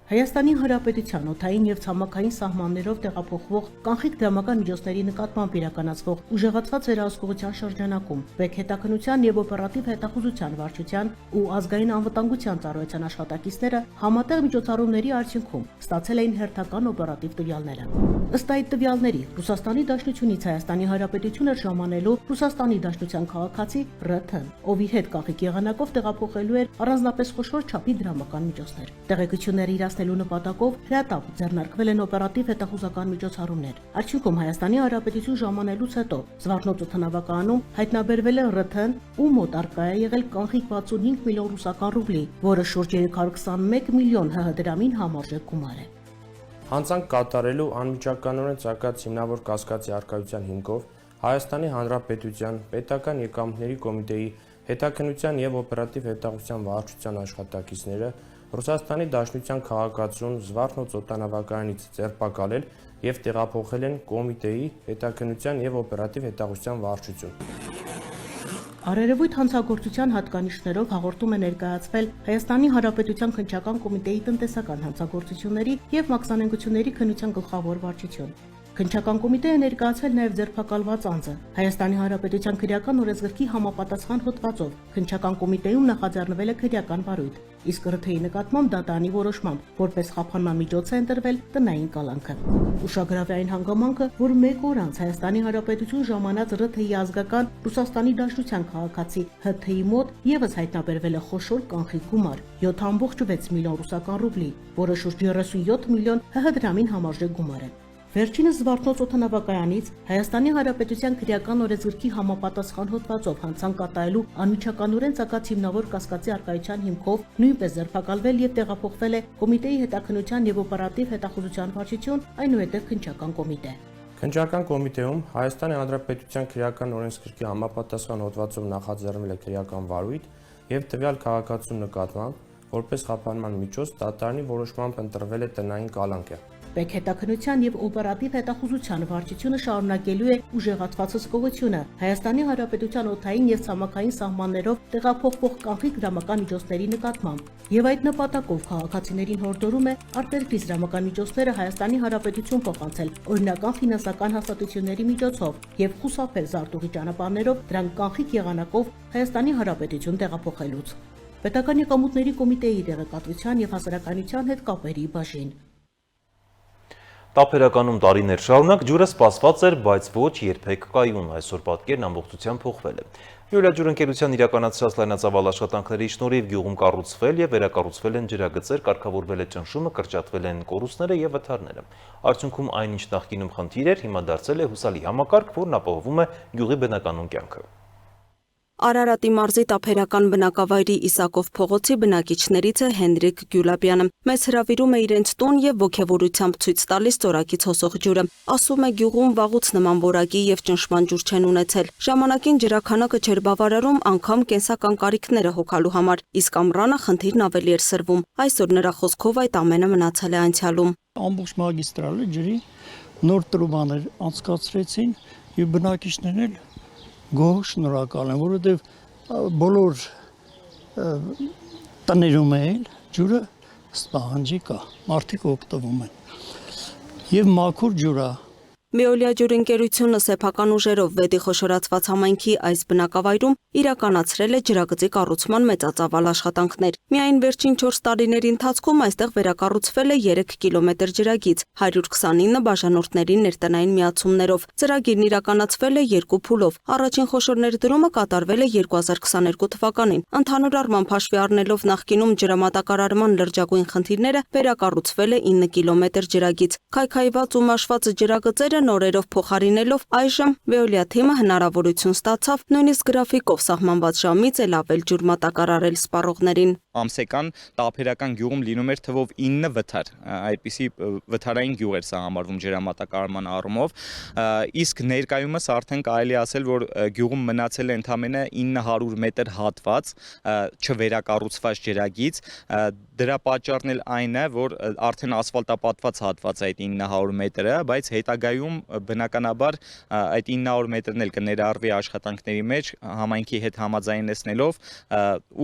Հայաստանի Հանրապետության օդային եւ ցամաքային սահմաններով տեղափոխվող կանխիկ դրամական միջոցների նկատմամբ իրականացվող ուժեղացված վերահսկողության շրջանակում ԲԵԿ հետաքննության եւ օպերատիվ հետախուզության վարչության ու ազգային անվտանգության ծառայության աշխատակիցները համատեղ միջոցառումների արդյունքում ստացել էին հերթական օպերատիվ տվյալները։ Ըստ այդ տվյալների Ռուսաստանի Դաշնությունից Հայաստանի Հանրապետությունը ժամանելու Ռուսաստանի Դաշնության քաղաքացի ՌԹ-ն, ով իր հետ կանխիկ եղանակով տեղափոխելու էր առանձնապես խոշոր չափի դրամական միջոցներ։ Տեղեկությունները իրացնելու նպատակով հրատապ ձեռնարկվել են օպերատիվ հետախուզական միջոցառումներ։ Արդյունքում Հայաստանի Հանրապետություն ժամանելուց հետո Զվարթնոց օդանավականում հայտնաբերվել է ՌԹ-ն, ում մոտ արկա է եղել կանխիկ 65 միլիոն ռուսական ռուբլի, որը շուրջ 321 միլիոն ՀՀ դրամին համարժեք գումար է։ Հանցանք կատարելու անմիջականորեն ցակած հիմնավոր կասկածի առկայության հիմքով Հայաստանի Հանրապետության Պետական եկամուտների կոմիտեի հետաքննության եւ օպերատիվ հետախուզության վարչության աշխատակիցները Ռուսաստանի Դաշնության քաղաքացուն Զվարթնոց օդանավակայանից ձերբակալել եւ տեղափոխել են կոմիտեի հետաքննության եւ օպերատիվ հետախուզության վարչություն։ Արարևույթ հանցագործության հատկանիշներով հաղորդում է ներկայացվել Հայաստանի Հանրապետության քննչական կոմիտեի տնտեսական հանցագործությունների եւ մաքսանենգությունների քննության գլխավոր վարչություն։ Քննչական կոմիտեը ներկայացել նաև ձերբակալված անձը Հայաստանի Հանրապետության քրեական օրենսգրքի համապատասխան հոդվածով քննչական կոմիտեում նախաձեռնվել է քրեական վարույթ, իսկ ՌԹ-ի նկատմամբ դատարանի որոշմամբ որպես խափանման միջոց է ընտրվել տնային կալանքը։ Ուշագրավ է այն հանգամանքը, որ 1 օր անց Հայաստանի Հանրապետություն ժամանած ՌԹ-ի ազգական Ռուսաստանի Դաշնության քաղաքացի ՀԹ-ի մոտ եւս հայտնաբերվել է խոշոր կանխիկ գումար 7.6 միլիոն ռուսական ռուբլի, որը շուրջ 37 միլիոն ՀՀ դրամին համարժեք գումար է։ Վերջինս Զվարթնոց օդանավակայանից Հայաստանի Հանրապետության քրեական օրենսգրքի համապատասխան հոդվածով հանցանք կատարելու անմիջականորեն ցակած հիմնավոր կասկածի արկայության հիմքով նույնպես ձերբակալվել եւ տեղափոխվել է կոմիտեի հետաքննության եւ օպերատիվ հետախուզության վարչություն, այնուհետև քննչական կոմիտե։ Քննչական կոմիտեում Հայաստանի Հանրապետության քրեական օրենսգրքի համապատասխան հոդվածով նախաձեռնվել է քրեական վարույթ եւ տվյալ քաղաքացու նկատմամբ որպես խափանման միջոց դատարանի որոշմամբ ընտրվել է տնային կալանք։ Պետք հետաքննության եւ օպերատիվ հետախուզության վարչությունը շարունակելու է ուժեղացված հսկողությունը Հայաստանի Հանրապետության օդային եւ ցամաքային սահմաններով տեղափոխվող կանխիկ դրամական միջոցների նկատմամբ եւ այդ նպատակով քաղաքացիներին հորդորում է արտերկրից դրամական միջոցները Հայաստանի Հանրապետություն փոխանցել օրինական ֆինանսական հաստատությունների միջոցով եւ խուսափել զարտուղի ճանապարհներով դրանք կանխիկ եղանակով Հայաստանի Հանրապետություն տեղափոխելուց։ Պետական եկամուտների կոմիտեի տեղեկատվության եւ հասարակայնության հետ կապերի բաժին։ Տափերականում տարիներ շարունակ ջուրը սպասված էր, բայց ոչ երբեք կայուն, այսօր պատկերն ամբողջությամբ փոխվել է։ Յուլիա ջուրընկերության իրականացրած լայնածավալ աշխատանքների շնորհիվ գյուղում կառուցվել եւ վերակառուցվել են ջրագծեր, կարգավորվել է ճնշումը, կրճատվել են կորուստները եւ վթարները։ Արդյունքում այնինչ նախկինում խնդիր էր, հիմա դարձել է հուսալի համակարգ, որն ապահովում է գյուղի բնականոն կյանքը։ Արարատի մարզի Տափերական բնակավայրի Իսակով փողոցի բնակիչներից է Հենրիկ Գյուլաբյանը։ Մեզ հրավիրում է իրենց տուն եւ ոգևորությամբ ցույց տալիս ծորակից հոսող ջուրը։ Ասում է գյուղում վաղուց նման որակի եւ ճնշման ջուր չեն ունեցել։ Ժամանակին ջրաքանակը չէր բավարարում անգամ կենսական կարիքները հոգալու համար, իսկ ամռանը խնդիրն ավելի էր սրվում։ Այսօր նրա խոսքով այդ ամենը մնացել է անցյալում։ Ամբողջ մագիստրալը ջրի նոր տրուբաներ անցկացրեցին եւ բնակիչներն էլ գոհ շնորհակալ են, որովհետև բոլոր տներում էլ ջուրը սպահանջի կա, մարդիկ օգտվում են եւ մաքուր ջուր է։ Միոլիա ջուրընկերությունը սեփական ուժերով վետի խոշորացված համայնքի այս բնակավայրում իրականացրել է ջրագծի կառուցման մեծածավալ աշխատանքներ։ Միայն վերջին 4 տարիների ընթացքում այստեղ վերակառուցվել է 3 կիլոմետր ջրագիծ, 129 բաժանորդների ներտնային միացումներով։ Ծրագիրն իրականացվել է 2 փուլով։ Առաջին խոշոր ներդրումը կատարվել է 2022 թվականին։ Ընդհանուր առմամբ հաշվի առնելով նախկինում ջրամատակարարման լրջագույն խնդիրները, վերակառուցվել է 9 կիլոմետր ջրագիծ։ Քայքայված ու մաշված ջրագծերը նորերով փոխարինելով այժմ Veolia թիմը հնարավորություն ստացավ նույնիսկ գրաֆիկով սահմանված ժամից էլ ավել ջուր մատակարարել սպառողներին։ Ամսեկան Տափերական գյուղում լինում էր թվով 9 վթար, այդպիսի վթարային գյուղ էր սա համարվում ջրամատակարարման առումով, իսկ ներկայումս արդեն կարելի ասել, որ գյուղում մնացել է ընդամենը 900 մետր հատված չվերակառուցված ջրագիծ, դրա պատճառն էլ այն է, որ արդեն ասֆալտապատված հատված է այդ 900 մետրը, բայց հետագայում բնականաբար այդ 900 մետրն էլ կներառվի աշխատանքների մեջ համայնքի հետ համաձայնեցնելով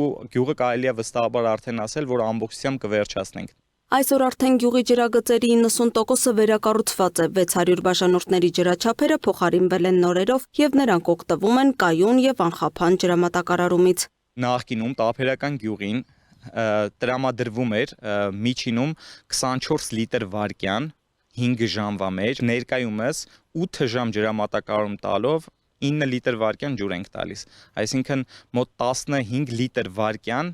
ու գյուղը կարելի է վստահաբար արդեն ասել, որ ամբողջությամբ կվերջացնենք։ Այսօր արդեն գյուղի ջրագծերի 90%-ը վերակառուցված է, 600 բաժանորդների ջրաչափերը փոխարինվել են նորերով եւ նրանք օգտվում են կայուն եւ անխափան ջրամատակարարումից։ Նախկինում Տափերական գյուղին տրամադրվում էր միջինում 24 լիտր վարկյան 5 ժամվա մեջ, ներկայումս 8 ժամ ջրամատակարարում տալով 9 լիտր վարկյան ջուր ենք տալիս, այսինքն մոտ 15 լիտր վարկյան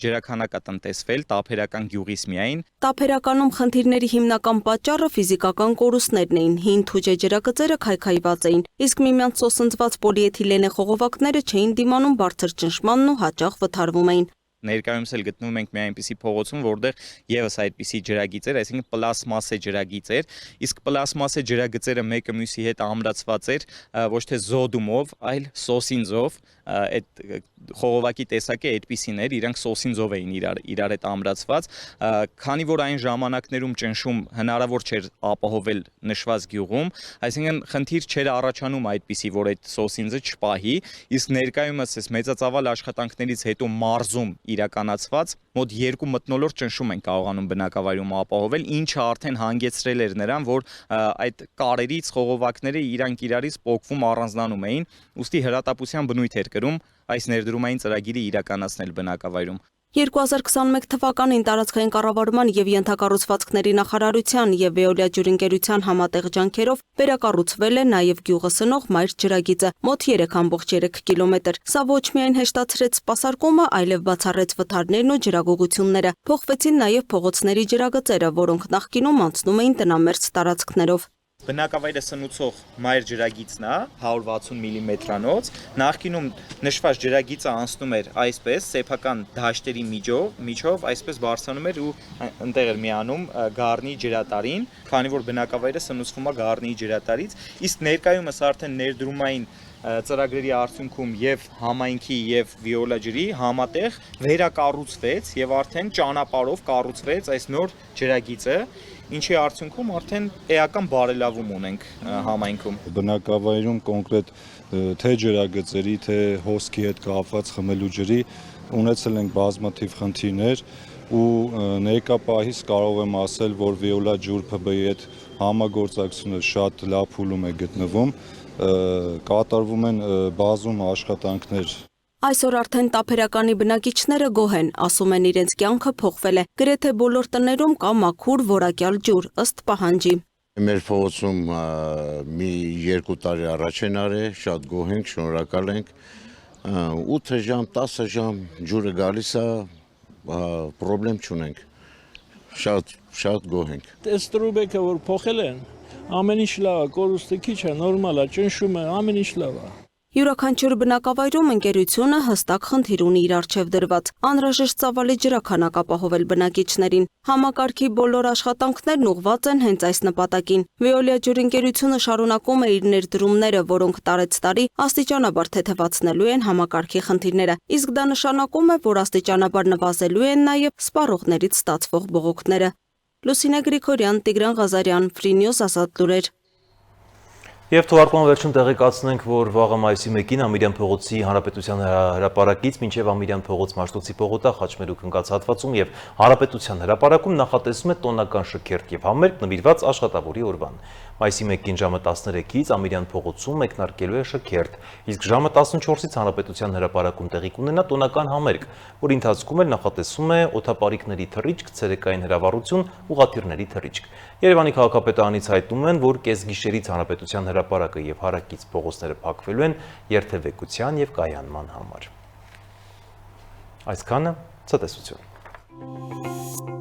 ջրաքանակ է տնտեսվել Տափերական գյուղից միայն։ Տափերականում խնդիրների հիմնական պատճառը ֆիզիկական կորուստներն էին, հին թուջե ջրագծերը քայքայված էին, իսկ միմյանց սոսնձված պոլիէթիլենե խողովակները չէին դիմանում բարձր ճնշմանն ու հաճախ վթարվում էին։ ներկայումս էլ գտնվում ենք մի այնպիսի փողոցում, որտեղ եւս այդպիսի ջրագիծեր, այսինքն պլաստմասե ջրագիծեր, իսկ պլաստմասե ջրագծերը մեկը մյուսի հետ ամրացված էր ոչ թե զոդումով, այլ սոսինձով, այդ խողովակի տեսակը այդպիսին էր, իրանք սոսինձով էին իրար հետ ամրացված, քանի որ այն ժամանակներում ճնշում հնարավոր չէր ապահովել նշված գյուղում, այսինքն խնդիր չէր առաջանում այդպիսի, որ այդ սոսինձը չպահի, իսկ ներկայումս այս մեծածավալ աշխատանքներից հետո մարզում իրականացված մոտ 2 մթնոլորտ ճնշում են կարողանում բնակավայրում ապահովել, ինչը արդեն հանգեցրել էր նրան, որ այդ կարերից խողովակները իրանք իրարից պոկվում առանձնանում էին, ուստի հրատապության բնույթ էր կրում այս ներդրումային ծրագիրը իրականացնել բնակավայրում։ 2021 թվականին տարածքային կառավարման եւ ենթակառուցվածքների նախարարության եւ Veolia ջրընկերության համատեղ ջանքերով վերակառուցվել է նաեւ գյուղը սնող մայր ջրագիծը մոտ 3.3 կիլոմետր։ Սա ոչ միայն հեշտացրեց սպասարկումը, այլև բացառեց վթարներն ու ջրագուղությունները։ Փոխվեցին նաեւ փողոցների ջրագծերը, որոնք նախկինում անցնում էին տնամերձ տարածքներով։ Բնակավայրը սնուցող մայր ջրագիծն է 160 մմ-անոց, նախկինում նշված ջրագիծը անցնում էր այսպես սեփական դաշտերի միջով, այսպես բարձրանում էր ու այնտեղ էր միանում գառնի ջրատարին, քանի որ բնակավայրը սնուցվում է գառնի ջրատարից, իսկ ներկայումս արդեն ներդրումային ծրագրերի արդյունքում եւ համայնքի եւ Veolia ջրի համատեղ վերակառուցվեց եւ արդեն ճանապարհով կառուցվեց այս նոր ջրագիծը, ինչի արդյունքում արդեն էական բարելավում ունենք համայնքում։ Բնակավայրում կոնկրետ թե ջրագծերի, թե հոսքի հետ կապված խմելու ջրի ունեցել ենք բազմաթիվ խնդիրներ ու ներկա պահից կարող եմ ասել, որ Veolia ջուր ՓԲ-ի հետ համագործակցությունը շատ լավ փուլում է գտնվում, կատարվում են բազում աշխատանքներ։ Այսօր արդեն տափերականի բնակիչները գոհ են, ասում են իրենց կյանքը փոխվել է, գրեթե բոլոր տներում կա մաքուր որակյալ ջուր, ըստ պահանջի։ Մեր փողոցում մի 2 տարի առաջ են արել, շատ գոհ ենք, շնորհակալ ենք, 8 ժամ, 10 ժամ ջուրը գալիս է, պրոբլեմ չունենք, շատ գոհ ենք։ Այս տրուբեկը որ փոխել են, ամեն ինչ լավ է, կորուստը քիչ է, նորմալ է, ճնշում է, ամեն ինչ լավ է։ Յուրաքանչյուր բնակավայրում ընկերությունը հստակ խնդիր ունի իր առջև դրված, անհրաժեշտ ծավալի ջրաքանակ ապահովել բնակիչներին։ Համակարգի բոլոր աշխատանքներն ուղղված են հենց այս նպատակին։ Veolia ջրընկերությունը շարունակում է իր ներդրումները, որոնք տարեցտարի աստիճանաբար թեթևացնելու են համակարգի խնդիրները, իսկ դա նշանակում է, որ աստիճանաբար նվազելու են նաև սպառողներից ստացվող բողոքները։ Լուսինե Գրիգորյան, Տիգրան Ղազարյան, Free News, Ազատ լուրեր։ Եվ թողարկման վերջում տեղեկացնենք, որ վաղը մայիսի 1-ին Ամիրյան փողոցի Հանրապետության հրապարակից մինչև Ամիրյան փողոց Մաշտոցի փողոտա խաչմերուկ ընկած հատվածում եւ Հանրապետության հրապարակում նախատեսվում է տոնական շքերթ եւ համերգ նվիրված աշխատավորի օրվան։ Մայիսի 1-ին ժամը 13-ից Ամիրյան փողոցում մեկնարկելու է շքերթ, իսկ ժամը 14-ից Հանրապետության հրապարակում տեղի կունենա տոնական համերգ, որի ընթացքում էլ նախատեսվում է օդապարիկների թռիչք, ցերեկային հրավառություն, ուղղաթիռների թռիչք։ Երևանի քաղաքապետարանից հայտնում են, որ կեսգիշերից Հանրապետության հրապարակը եւ հարակից փողոցները փակվելու են երթևեկության եւ կայանման համար։ Այսքանը ցտեսություն։